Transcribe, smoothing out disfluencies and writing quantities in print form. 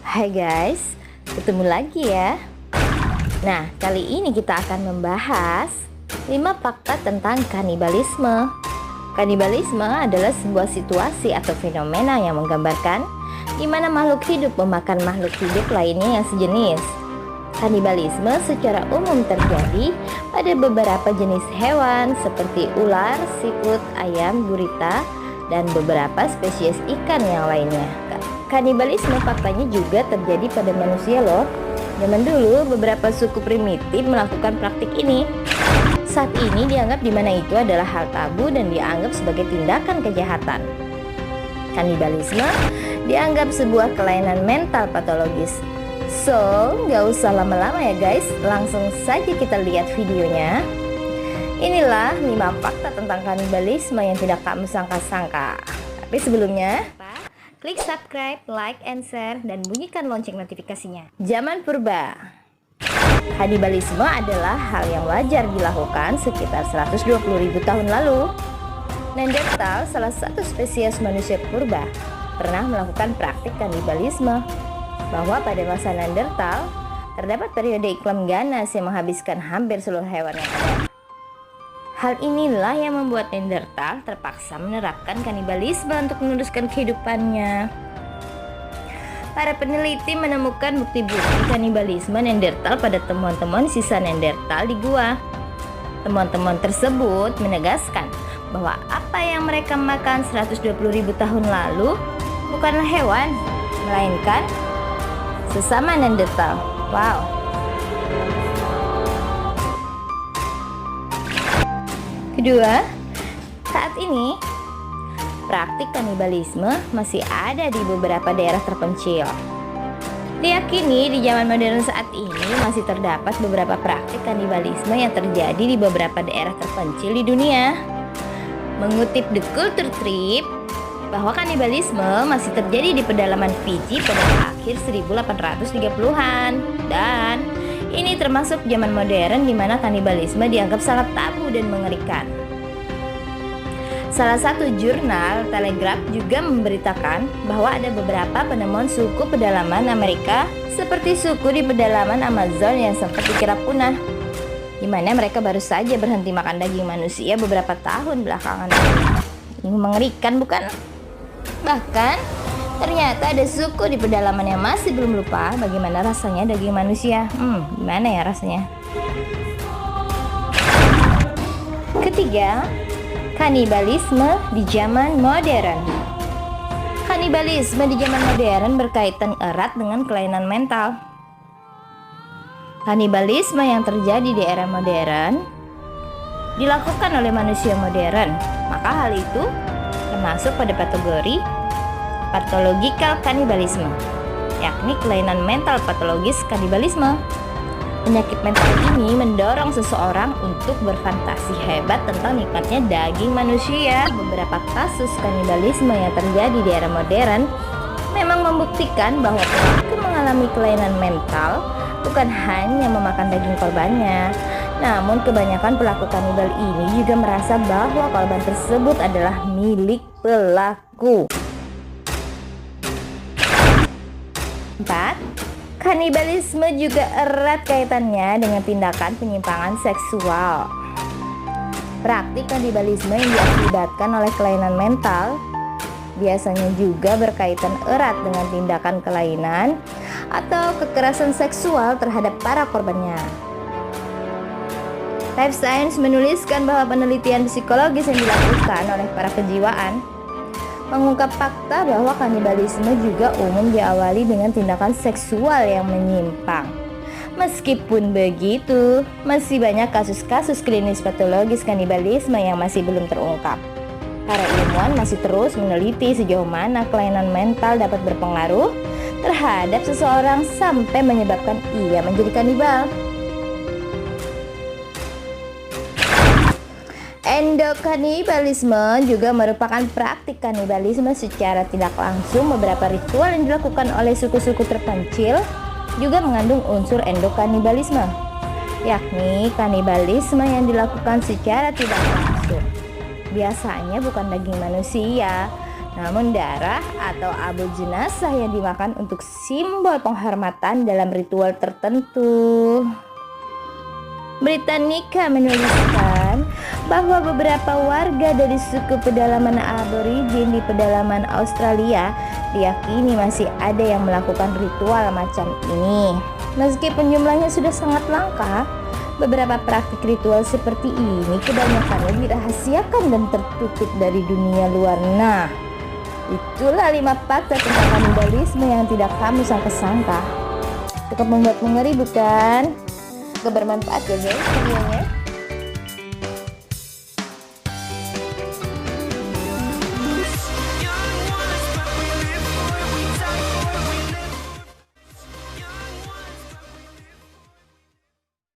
Hai guys, ketemu lagi ya. Nah, kali ini kita akan membahas 5 fakta tentang kanibalisme. Kanibalisme adalah sebuah situasi atau fenomena yang menggambarkan di mana makhluk hidup memakan makhluk hidup lainnya yang sejenis. Kanibalisme secara umum terjadi pada beberapa jenis hewan seperti ular, siput, ayam, gurita, dan beberapa spesies ikan yang lainnya. Kanibalisme faktanya juga terjadi pada manusia loh. Zaman dulu beberapa suku primitif melakukan praktik ini. Saat ini dianggap di mana itu adalah hal tabu dan dianggap sebagai tindakan kejahatan. Kanibalisme dianggap sebuah kelainan mental patologis. So, nggak usah lama-lama ya guys, langsung saja kita lihat videonya. Inilah 5 fakta tentang kanibalisme yang tidak kamu sangka-sangka. Tapi sebelumnya, klik subscribe, like, and share, dan bunyikan lonceng notifikasinya. Zaman purba, kanibalisme adalah hal yang wajar dilakukan sekitar 120.000 tahun lalu. Neanderthal, salah satu spesies manusia purba, pernah melakukan praktik kanibalisme. Bahwa pada masa Neanderthal, terdapat periode iklim ganas yang menghabiskan hampir seluruh hewan yang ada. Hal inilah yang membuat Neanderthal terpaksa menerapkan kanibalisme untuk meneruskan kehidupannya. Para peneliti menemukan bukti-bukti kanibalisme Neanderthal pada temuan-temuan sisa Neanderthal di gua. Temuan-temuan tersebut menegaskan bahwa apa yang mereka makan 120.000 tahun lalu bukanlah hewan, melainkan sesama Neanderthal. Wow. Kedua, saat ini praktik kanibalisme masih ada di beberapa daerah terpencil. Diyakini di zaman modern saat ini masih terdapat beberapa praktik kanibalisme yang terjadi di beberapa daerah terpencil di dunia. Mengutip The Culture Trip, bahwa kanibalisme masih terjadi di pedalaman Fiji pada akhir 1830-an, dan ini termasuk zaman modern di mana kanibalisme dianggap sangat tabu dan mengerikan. Salah satu jurnal Telegraph juga memberitakan bahwa ada beberapa penemuan suku pedalaman Amerika seperti suku di pedalaman Amazon yang sempat dikira punah, di mana mereka baru saja berhenti makan daging manusia beberapa tahun belakangan. Ini mengerikan, bukan? Bahkan ternyata ada suku di pedalaman yang masih belum lupa bagaimana rasanya daging manusia. Gimana ya rasanya? Ketiga, kanibalisme di zaman modern. Kanibalisme di zaman modern berkaitan erat dengan kelainan mental. Kanibalisme yang terjadi di era modern dilakukan oleh manusia modern, maka hal itu termasuk pada kategori pathological kanibalisme, yakni kelainan mental patologis kanibalisme. Penyakit mental ini mendorong seseorang untuk berfantasi hebat tentang nikmatnya daging manusia. Beberapa kasus kanibalisme yang terjadi di era modern memang membuktikan bahwa pelaku mengalami kelainan mental bukan hanya memakan daging korbannya, namun kebanyakan pelaku kanibal ini juga merasa bahwa korban tersebut adalah milik pelaku. 4. Kanibalisme juga erat kaitannya dengan tindakan penyimpangan seksual. Praktik kanibalisme yang diakibatkan oleh kelainan mental biasanya juga berkaitan erat dengan tindakan kelainan atau kekerasan seksual terhadap para korbannya. Life Science menuliskan bahwa penelitian psikologis yang dilakukan oleh para kejiwaan mengungkap fakta bahwa kanibalisme juga umum diawali dengan tindakan seksual yang menyimpang. Meskipun begitu, masih banyak kasus-kasus klinis patologis kanibalisme yang masih belum terungkap. Para ilmuwan masih terus meneliti sejauh mana kelainan mental dapat berpengaruh terhadap seseorang sampai menyebabkan ia menjadi kanibal. Endokanibalisme juga merupakan praktik kanibalisme secara tidak langsung. Beberapa ritual yang dilakukan oleh suku-suku terpencil juga mengandung unsur endokanibalisme, yakni kanibalisme yang dilakukan secara tidak langsung. biasanya bukan daging manusia, namun darah atau abu jenazah yang dimakan untuk simbol penghormatan dalam ritual tertentu. Britannica menuliskan bahwa beberapa warga dari suku pedalaman aborigin di pedalaman Australia diyakini masih ada yang melakukan ritual macam ini. Meskipun jumlahnya sudah sangat langka, beberapa praktik ritual seperti ini kebanyakannya dirahasiakan dan tertutup dari dunia luar. Nah, itulah 5 fakta tentang kanibalisme yang tidak kamu sangka-sangka. Cukup membuat mengeri bukan? Bermanfaat ya guys videonya.